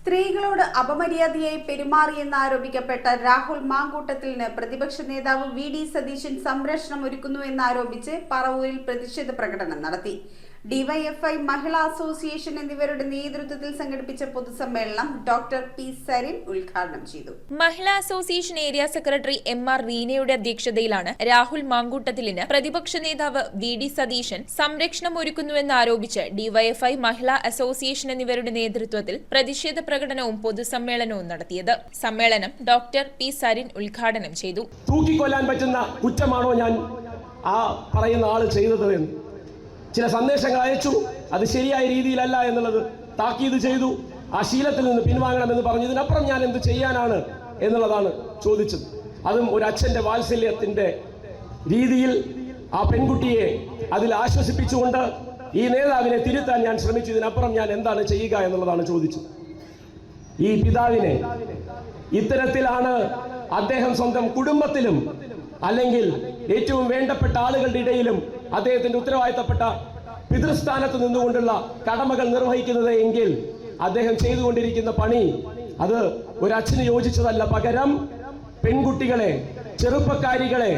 സ്ത്രീകളോട് അപമര്യാദയായി പെരുമാറിയെന്നാരോപിക്കപ്പെട്ട രാഹുൽ മാങ്കൂട്ടത്തിലിന് പ്രതിപക്ഷ നേതാവ് വി.ഡി. സതീശൻ സംരക്ഷണം ഒരുക്കുന്നുവെന്നാരോപിച്ച് പറവൂരിൽ പ്രതിഷേധ പ്രകടനം നടത്തി. ഡിവൈഎഫ്ഐ മഹിളാ അസോസിയേഷൻ എന്നിവരുടെ നേതൃത്വത്തിൽ സംഘടിപ്പിച്ച പൊതുസമ്മേളനം ഡോക്ടർ പി സരിൻ ഉദ്ഘാടനം ചെയ്തു. മഹിളാ അസോസിയേഷൻ ഏരിയ സെക്രട്ടറി എം.ആർ. റീനയുടെ അധ്യക്ഷതയിലാണ് രാഹുൽ മാങ്കൂട്ടത്തിലിന് പ്രതിപക്ഷ നേതാവ് വി.ഡി. സതീശൻ സംരക്ഷണം ഒരുക്കുന്നുവെന്നാരോപിച്ച് ഡിവൈഎഫ്ഐ മഹിളാ അസോസിയേഷൻ എന്നിവരുടെ നേതൃത്വത്തിൽ പ്രതിഷേധ പ്രകടനവും പൊതുസമ്മേളനവും നടത്തിയത്. സമ്മേളനം ഡോക്ടർ പി സരിൻ ഉദ്ഘാടനം ചെയ്തു. തൂക്കിക്കൊല്ലാൻ പറ്റുന്ന കുറ്റമാണോ ഞാൻ ആ പറയുന്ന ആള് ചെയ്തത് എന്ന് ചില സന്ദേശങ്ങൾ അയച്ചു. അത് ശരിയായ രീതിയിലല്ല എന്നുള്ളത് താക്കീത് ചെയ്തു. ആ ശീലത്തിൽ നിന്ന് പിൻവാങ്ങണമെന്ന് പറഞ്ഞതിനപ്പുറം ഞാൻ എന്ത് ചെയ്യാനാണ് എന്നുള്ളതാണ് ചോദിച്ചത്. അതും ഒരു അച്ഛന്റെ വാത്സല്യത്തിന്റെ രീതിയിൽ ആ പെൺകുട്ടിയെ അതിൽ ആശ്വസിപ്പിച്ചുകൊണ്ട് ഈ നേതാവിനെ തിരുത്താൻ ഞാൻ ശ്രമിച്ചതിനപ്പുറം ഞാൻ എന്താണ് ചെയ്യുക എന്നുള്ളതാണ് ചോദിച്ചത്. ഈ പിതാവിനെ ഇത്തരത്തിലാണ് അദ്ദേഹം സ്വന്തം കുടുംബത്തിലും അല്ലെങ്കിൽ ഏറ്റവും വേണ്ടപ്പെട്ട ആളുകളുടെ ഇടയിലും അദ്ദേഹത്തിന്റെ ഉത്തരവാദിത്തപ്പെട്ട പിതൃസ്ഥാനത്ത് നിന്നുകൊണ്ടുള്ള കടമകൾ നിർവഹിക്കുന്നത് എങ്കിൽ അദ്ദേഹം ചെയ്തുകൊണ്ടിരിക്കുന്ന പണി അത് ഒരച്ഛന് യോജിച്ചതല്ല. പകരം പെൺകുട്ടികളെ, ചെറുപ്പക്കാരികളെ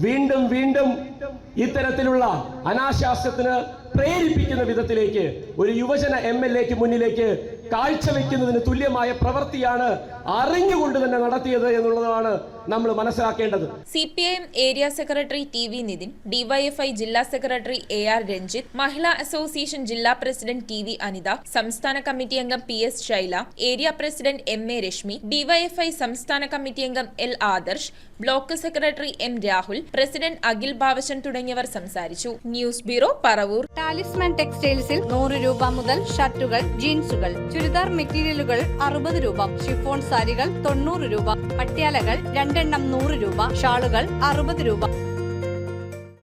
വീണ്ടും വീണ്ടും ഇത്തരത്തിലുള്ള അനാശാസ്യത്തിന് പ്രേരിപ്പിക്കുന്ന വിധത്തിലേക്ക് ഒരു യുവജന എംഎൽഎക്ക് മുന്നിലേക്ക് കാഴ്ചവെക്കുന്നതിന് തുല്യമായ പ്രവൃത്തിയാണ് അറിഞ്ഞുകൊണ്ട് തന്നെ നടത്തിയത് എന്നുള്ളതാണ് നമ്മൾ മനസ്സിലാക്കേണ്ടത്. CPIM area secretary T V. Nithin, DYFI ജില്ലാ secretary A.R. Ranjith, Mahila association ജില്ലാ പ്രസിഡന്റ് ടി.വി. അനിത, സംസ്ഥാന കമ്മിറ്റി അംഗം P.S. Shaila, area president M.A. Reshmi, DYFI സംസ്ഥാന കമ്മിറ്റി അംഗം L. Adarsh, block secretary M. Rahul, president Akhil Bavashan തുടങ്ങിയവർ സംസാരിച്ചു. News bureau, Paravur. ടാലിസ്മാൻ ടെക്സ്റ്റൈൽസിൽ 100 രൂപ മുതൽ ഷർട്ടുകൾ, ജീൻസുകൾ, ചുരിദാർ മെറ്റീരിയലുകൾ 60 രൂപ, ഷിഫോൺ സാരികൾ 90 രൂപ, പട്യാലകൾ 2 എണ്ണം 100 രൂപ, ഷാളുകൾ 60 രൂപ.